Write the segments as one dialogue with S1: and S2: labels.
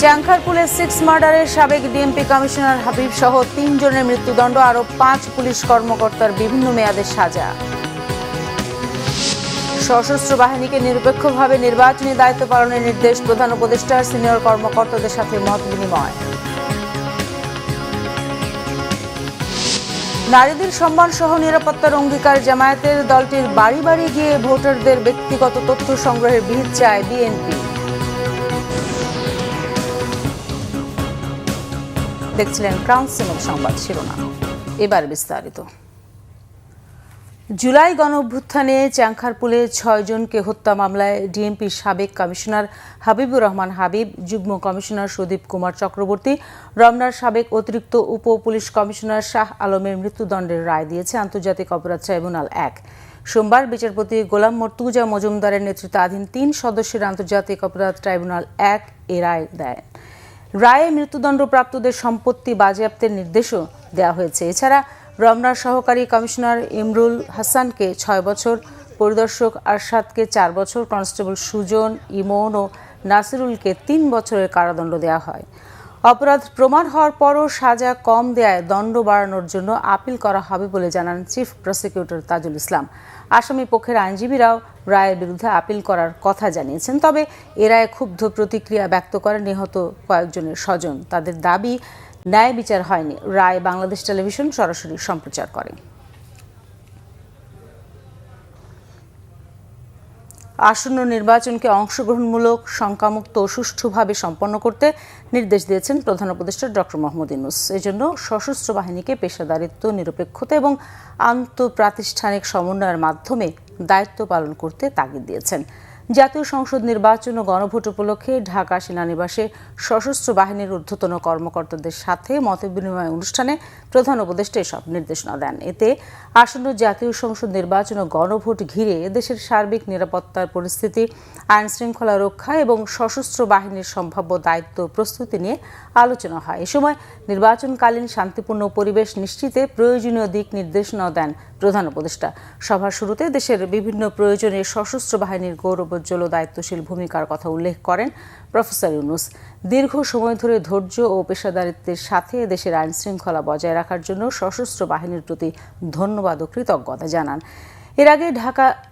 S1: চাংখারপুলে 6 মার্ডারের সাবেক DMP commissioner Habib সহ 3 জনের মৃত্যুদণ্ড, আরও 5 পুলিশ কর্মকর্তার বিভিন্ন মেয়াদের সাজা। সশস্ত্র বাহিনীকে নিরপেক্ষভাবে নির্বাচনী দায়িত্ব পালনের নির্দেশ প্রধান উপদেষ্টার, সিনিয়র কর্মকর্তাদের সাথে মত বিনিময়। নারীদের সম্মান সহ নিরাপত্তার অঙ্গীকার জামায়াতের, দলটির বাড়ি বাড়ি গিয়ে ভোটারদের ব্যক্তিগত তথ্য সংগ্রহের ভিত চায় বিএনপি। দেখছিলেন ক্রাউন সিনেট সংবাদ শিরোনাম, এবার বিস্তারিত। জুলাই গণঅভ্যুত্থানে চাংখারপুলে 6 জনকে হত্যা মামলায় ডিএমপির সাবেক কমিশনার হাবিবুর রহমান হাবিব, যুগ্ম কমিশনার সুদীপ কুমার চক্রবর্তী, রমনার সাবেক অতিরিক্ত উপ পুলিশ কমিশনার শাহ আলমের মৃত্যুদণ্ডের রায় দিয়েছে আন্তর্জাতিক অপরাধ ট্রাইব্যুনাল 1। সোমবার বিচারপতি গোলাম মর্তুজা মজুমদারের নেতৃত্বাধীন 3 সদস্যের আন্তর্জাতিক অপরাধ ট্রাইব্যুনাল 1 এ রায় দেয়। রায়ে মৃত্যুদণ্ডপ্রাপ্তদের সম্পত্তি বাজেয়াপ্তের নির্দেশও দেওয়া হয়েছে। এছাড়া রমনার সহকারী কমিশনার ইমরুল হাসানকে 6 বছর, পরিদর্শক আরশাদকে 4 বছর, কনস্টেবল সুজন, ইমন ও নাসিরুলকে 3 বছরের কারাদণ্ড দেওয়া হয়। অপরাধ প্রমাণ হওয়ার পরও সাজা কম দেয়ায় দণ্ড বাড়ানোর জন্য আপিল করা হবে বলে জানান চিফ প্রসিকিউটর তাজুল ইসলাম। আসামি পক্ষের আইনজীবীরাও রায়ের বিরুদ্ধে আপিল করার কথা জানিয়েছেন। তবে এ রায়ে ক্ষুব্ধ প্রতিক্রিয়া ব্যক্ত করেন নিহত কয়েকজনের স্বজন। তাদের দাবি, ন্যায় বিচার হয়নি। রায় বাংলাদেশ টেলিভিশন সরাসরি সম্প্রচার করে। আসন্ন নির্বাচনকে অংশগ্রহণমূলক, শঙ্কামুক্ত ও সুষ্ঠুভাবে সম্পন্ন করতে নির্দেশ দিয়েছেন প্রধান উপদেষ্টা ডক্টর মোহাম্মদ ইউনূস। এজন্য সশস্ত্র বাহিনীকে পেশাদারিত্ব, নিরপেক্ষতা এবং আন্তঃপ্রাতিষ্ঠানিক সমন্বয়ের মাধ্যমে দায়িত্ব পালন করতে তাগিদ দিয়েছেন। জাতীয় সংসদ নির্বাচন ও গণভোট উপলক্ষে ঢাকা সেনানিবাসে সশস্ত্র বাহিনীর ঊর্ধ্বতন কর্মকর্তাদের সাথে মতবিনিময় অনুষ্ঠানে প্রধান উপদেষ্টা এসব নির্দেশনা দেন। এতে আসন্ন জাতীয় সংসদ নির্বাচন ও গণভোট ঘিরে দেশের সার্বিক নিরাপত্তার পরিস্থিতি, আইন শৃঙ্খলা রক্ষা এবং সশস্ত্র বাহিনীর সম্ভাব্য দায়িত্ব প্রস্তুতি নিয়ে আলোচনা হয়। এ সময় নির্বাচনকালীন শান্তিপূর্ণ পরিবেশ নিশ্চিতে প্রয়োজনীয় দিক নির্দেশনাও দেন প্রধান উপদেষ্টা। সভার শুরুতে দেশের বিভিন্ন প্রয়োজনে সশস্ত্র বাহিনীর গৌরবোজ্জ্বল দায়িত্বশীল ভূমিকার কথা উল্লেখ করেন প্রফেসর ইউনূস। দীর্ঘ সময় ধরে ধৈর্য ও পেশাদারিত্বের সাথে দেশের আইন শৃঙ্খলা বজায় রাখার জন্য সশস্ত্র বাহিনীর প্রতি ধন্যবাদ ও কৃতজ্ঞতা জানান।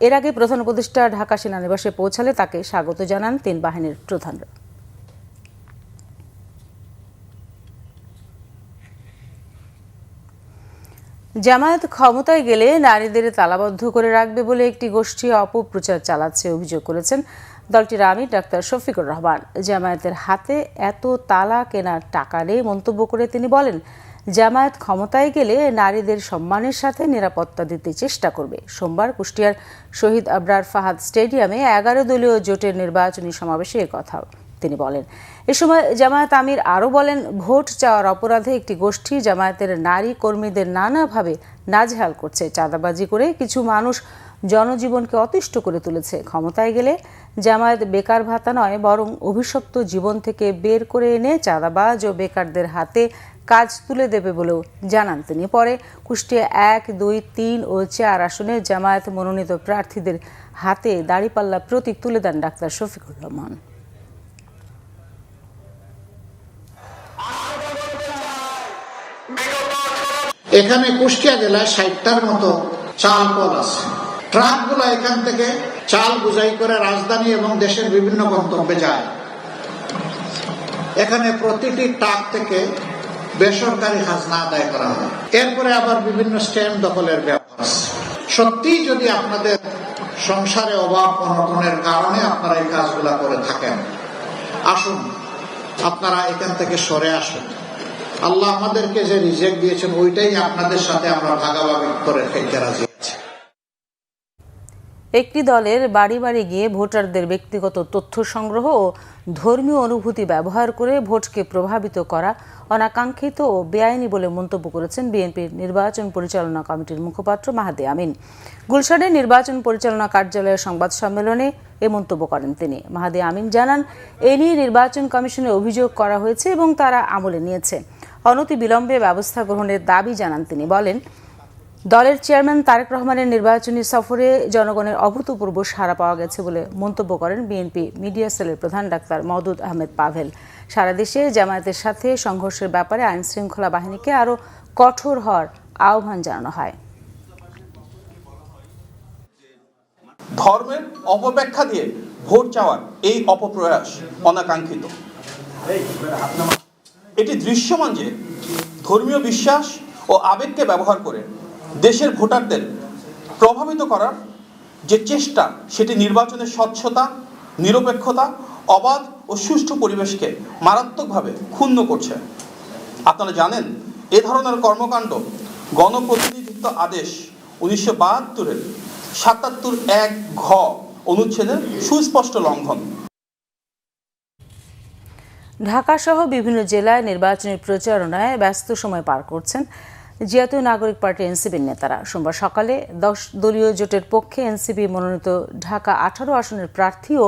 S1: এর আগে প্রধান উপদেষ্টা ঢাকা সেনানিবাসে পৌঁছালে তাকে স্বাগত জানান 3 বাহিনীর প্রধানরা। জামায়াত ক্ষমতায় গেলে নারীদের তালাবদ্ধ করে রাখবে বলে একটি গোষ্ঠী অপপ্রচার চালাচ্ছে অভিযোগ করেছেন দলটির আমির ডাক্তার শফিকুর রহমান। জামায়াতের হাতে এত তালা কেনার টাকা নেই মন্তব্য করে তিনি বলেন, জামায়াত ক্ষমতায় গেলে নারীদের সম্মানের সাথে নিরাপত্তা দিতে চেষ্টা করবে। সোমবার কুষ্টিয়ার শহীদ আবরার ফাহাদ স্টেডিয়ামে 11 দলীয় জোটের নির্বাচনী সমাবেশে একথা তিনি বলেন। এ সময় জামায়াত আমির আরও বলেন, ভোট চাওয়ার অপরাধে একটি গোষ্ঠী জামায়াতের নারী কর্মীদের নানাভাবে নাজেহাল করছে। চাঁদাবাজি করে কিছু মানুষ জনজীবনকে অতিষ্ঠ করে তুলেছে। ক্ষমতায় গেলে জামায়াত বেকার ভাতা নয়, বরং অভিশপ্ত জীবন থেকে বের করে এনে চাঁদাবাজ ও বেকারদের হাতে কাজ তুলে দেবে বলেও জানান তিনি। পরে কুষ্টিয়া 1, 2, 3 ও 4 আসনে জামায়াত মনোনীত প্রার্থীদের হাতে দাঁড়িপাল্লা প্রতীক তুলে দেন ডাক্তার শফিকুর রহমান।
S2: এখানে কুষ্টিয়া জেলায় 60টার মতো চাল কল আছে। ট্রাকগুলো এখান থেকে চাল বোঝাই করে রাজধানী এবং দেশের বিভিন্ন গন্তব্যে যায়। এখানে প্রতিটি ট্রাক থেকে বেসরকারি খাজনা আদায় করা হয়। এরপরে আবার বিভিন্ন স্ট্যান্ড দখলের ব্যাপার আছে। সত্যি যদি আপনাদের সংসারে অভাব অনটনের কারণে আপনারা এই কাজগুলা করে থাকেন, আসুন আপনারা এখান থেকে সরে আসুন। আল্লাহ আমাদেরকে যে রিজিক দিয়েছেন ওইটাই আপনাদের সাথে আমরা ভাগাভাগি করে খেতে রাজি আছি।
S1: একটি দলের বাড়ি বাড়ি গিয়ে ভোটারদের ব্যক্তিগত তথ্য সংগ্রহ ও ধর্মীয় অনুভূতি ব্যবহার করে ভোটকে প্রভাবিত করা অনাকাঙ্ক্ষিত ও বেআইনি বলে মন্তব্য করেছেন বিএনপির নির্বাচন পরিচালনা কমিটির মুখপাত্র মাহাদি আমিন। গুলশানে নির্বাচন পরিচালনা কার্যালয়ের সংবাদ সম্মেলনে এ মন্তব্য করেন তিনি। মাহাদি আমিন জানান, এ নিয়ে নির্বাচন কমিশনে অভিযোগ করা হয়েছে এবং তারা আমলে নিয়েছে। অনতিবিলম্বে ব্যবস্থা গ্রহণের দাবি জানান তিনি। বলেন, দলের চেয়ারম্যান তারেক রহমানের নির্বাচনী সফরে জনগণের অভূতপূর্ব সাড়া পাওয়া গেছে বলে মন্তব্য করেন বিএনপি মিডিয়া সেলের প্রধান ডাক্তার মওদুদ আহমেদ পাভেল। সারা দেশে জামায়াতের সাথে সংঘর্ষের ব্যাপারে আইন শৃঙ্খলা বাহিনীকে আরও কঠোর হওয়ার আহ্বান জানানো হয়।
S3: ধর্মের অপব্যাখ্যা দিয়ে ভোট চাওয়ার এই অপপ্রয়াস অনাকাঙ্ক্ষিত। এটি দৃশ্যমান যে ধর্মীয় বিশ্বাস ও আবেগকে ব্যবহার করে দেশের ভোটারদের প্রভাবিত করার যে চেষ্টা, সেটি নির্বাচনের স্বচ্ছতা, নিরপেক্ষতা, অবাধ ও সুষ্ঠু পরিবেশকে মারাত্মকভাবে ক্ষুণ্ণ করছে। আপনারা জানেন, এ ধরনের কর্মকাণ্ড গণপ্রতিনিধিত্ব আদেশ 1972-এর 77(1) ঘ অনুচ্ছেদের সুস্পষ্ট লঙ্ঘন।
S1: ঢাকাসহ বিভিন্ন জেলায় নির্বাচনী প্রচারণায় ব্যস্ত সময় পার করছেন জাতীয় নাগরিক পার্টি এনসিপির নেতারা। সোমবার সকালে 10 দলীয় জোটের পক্ষে এনসিপি মনোনীত ঢাকা 18 আসনের প্রার্থী ও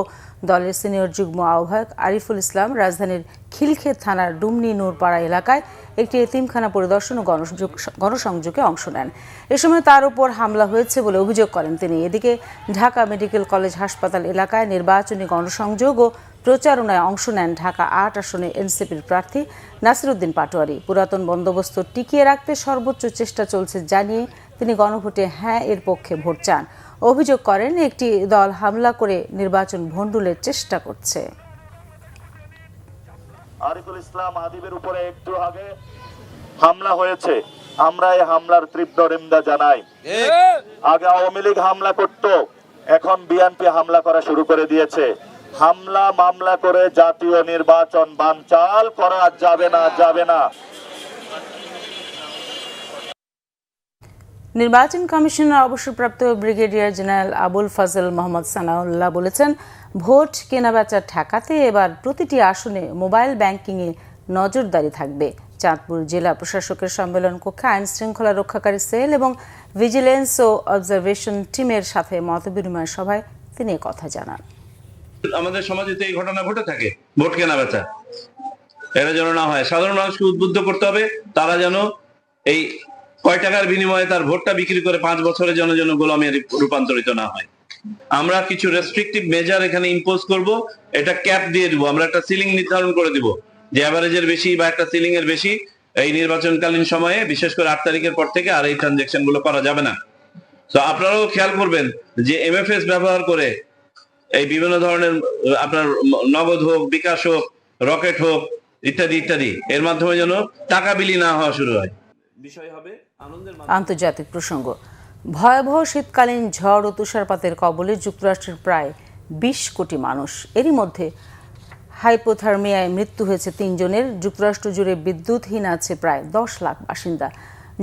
S1: দলের সিনিয়র যুগ্ম আহ্বায়ক আরিফুল ইসলাম রাজধানীর খিলক্ষেত থানার ডুমনি নূরপাড়া এলাকায় একটি এতিমখানা পরিদর্শন ও গণসংযোগে অংশ নেন। এ সময় তার উপর হামলা হয়েছে বলে অভিযোগ করেন তিনি। এদিকে ঢাকা মেডিকেল কলেজ হাসপাতাল এলাকায় নির্বাচনী গণসংযোগ ও প্রচারণায় অংশ নেন ঢাকা 8 আসনে এনসিপির প্রার্থী নাসিরউদ্দিন পাটোয়ারি। পুরাতন বন্দোবস্ত টিকিয়ে রাখতে সর্বোচ্চ চেষ্টা চলছে জানিয়ে তিনি গণভোটে হ্যাঁ এর পক্ষে ভোট চান। অভিযোগ করেন একটি দল হামলা করে নির্বাচন ভণ্ডুলের চেষ্টা করছে।
S4: আরিফুল ইসলাম আদিবের উপরে একটু আগে হামলা হয়েছে, আমরা এই হামলার তীব্র নিন্দা জানাই। আগে আওয়ামী লীগ হামলা করত, এখন বিএনপি হামলা করা শুরু করে দিয়েছে। হামলা মামলা করে জাতীয় নির্বাচন বানচাল করা যাবে না।
S1: নির্বাচন কমিশনার অবসরপ্রাপ্ত ব্রিগেডিয়ার জেনারেল আবুল ফাজল মোহাম্মদ সানাউল্লাহ বলেছেন, ভোট কেনাবেচা ঠেকাতে এবার প্রতিটি আসনে মোবাইল ব্যাংকিংয়ে নজরদারি থাকবে। চাঁদপুর জেলা প্রশাসকের সম্মেলন কক্ষে আইন শৃঙ্খলা রক্ষাকারী সেল এবং ভিজিলেন্স ও অবজারভেশন টিমের সাথে মতবিনিময় সভায় তিনি কথা জানান।
S5: আমাদের সমাজে তো এই ঘটনা ঘটে থাকে, ভোট কেনাবেচা, এটা যেন না হয়। সাধারণ মানুষকে উদ্বুদ্ধ করতে হবে, তারা যেন এই কয় টাকার বিনিময়ে তার ভোটটা বিক্রি করে 5 বছরের জন্য গোলামে রূপান্তরিত না হয়। আমরা কিছু রেস্ট্রিকটিভ মেজার এখানে ইম্পোজ করব, এটা ক্যাপ দিয়ে দিব, আমরা একটা সিলিং নির্ধারণ করে দিব যে অ্যাভারেজের বেশি বা একটা সিলিং এর বেশি এই নির্বাচনকালীন সময়ে, বিশেষ করে 8 তারিখের পর থেকে আর এই ট্রানজাকশন গুলো করা যাবে না। তো আপনারাও খেয়াল করবেন যে এমএফএস ব্যবহার করে এই বিভিন্ন ধরনের আপনার নগদ হোক, বিকাশ হোক, রকেট হোক, ইত্যাদি এর মাধ্যমে যেন টাকা বিলি না হওয়া শুরু হয়। বিষয় হবে
S1: আন্তর্জাতিক প্রসঙ্গ। ভয়াবহ শীতকালীন ঝড় ও তুষারপাতের কবলে যুক্তরাষ্ট্রের প্রায় 20 কোটি মানুষ। এরই মধ্যে হাইপোথার্মিয়ায় মৃত্যু হয়েছে 3 জনের। যুক্তরাষ্ট্র জুড়ে বিদ্যুৎহীন আছে প্রায় 10 লাখ বাসিন্দা।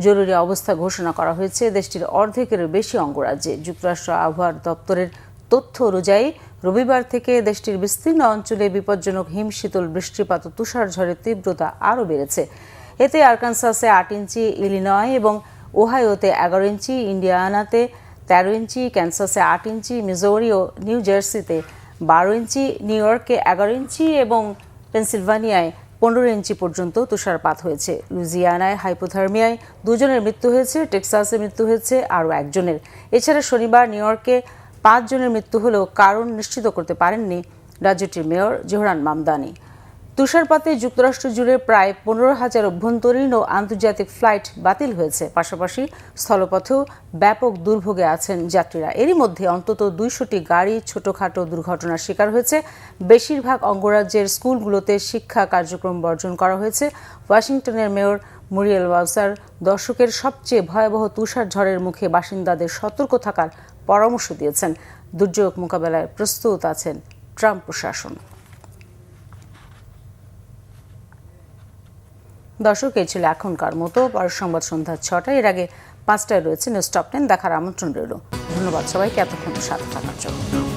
S1: জরুরি অবস্থা ঘোষণা করা হয়েছে দেশটির অর্ধেকের বেশি অঙ্গরাজ্যে। যুক্তরাষ্ট্র আবহাওয়া দপ্তরের তথ্য অনুযায়ী রবিবার থেকে দেশটির বিস্তীর্ণ অঞ্চলে বিপজ্জনক হিমশীতল বৃষ্টিপাত ও তুষারঝড়ের তীব্রতা আরও বেড়েছে। এতে আরকানসাসে 8 ইঞ্চি, ইলিনয় এবং ওহাইওতে 11 ইঞ্চি, ইন্ডিয়ানাতে 13 ইঞ্চি, ক্যানসাসে 8 ইঞ্চি, মিজোরি ও নিউ জার্সিতে 12 ইঞ্চি, নিউ ইয়র্কে 11 ইঞ্চি এবং পেনসিলভানিয়ায় 15 ইঞ্চি পর্যন্ত তুষারপাত হয়েছে। লুইজিয়ানায় হাইপোথার্মিয়ায় 2 জনের মৃত্যু হয়েছে, টেক্সাসে মৃত্যু হয়েছে আরও 1 জনের। এছাড়া শনিবার নিউ ইয়র্কে 5 জনের মৃত্যু হলেও কারণ নিশ্চিত করতে পারেননি রাজ্যটির মেয়র জোহরান মামদানি। তুষারপাতে যুক্তরাষ্ট্র জুড়ে প্রায় 15,000 অভ্যন্তরীণ ও আন্তর্জাতিক ফ্লাইট বাতিল হয়েছে। পাশাপাশি স্থলপথেও ব্যাপক দুর্ভোগে আছেন যাত্রীরা। এরই মধ্যে অন্তত 200টি গাড়ি ছোটখাটো দুর্ঘটনার শিকার হয়েছে। বেশিরভাগ অঙ্গরাজ্যের স্কুলগুলোতে শিক্ষা কার্যক্রম বর্জন করা হয়েছে। ওয়াশিংটনের মেয়র মুরিয়েল ওয়ালসার দশকের সবচেয়ে ভয়াবহ তুষার ঝড়ের মুখে বাসিন্দাদের সতর্ক থাকার পরামর্শ দিয়েছেন। দুর্যোগ মোকাবেলায় প্রস্তুত আছেন ট্রাম্প প্রশাসন। দর্শক, এই ছিল এখনকার মতো। পরের সংবাদ সন্ধ্যা 6টায়। এর আগে 5টায় রয়েছে নিউজ টপ 10 দেখার আমন্ত্রণ রইল। ধন্যবাদ সবাইকে এতক্ষণ সাথে থাকার জন্য।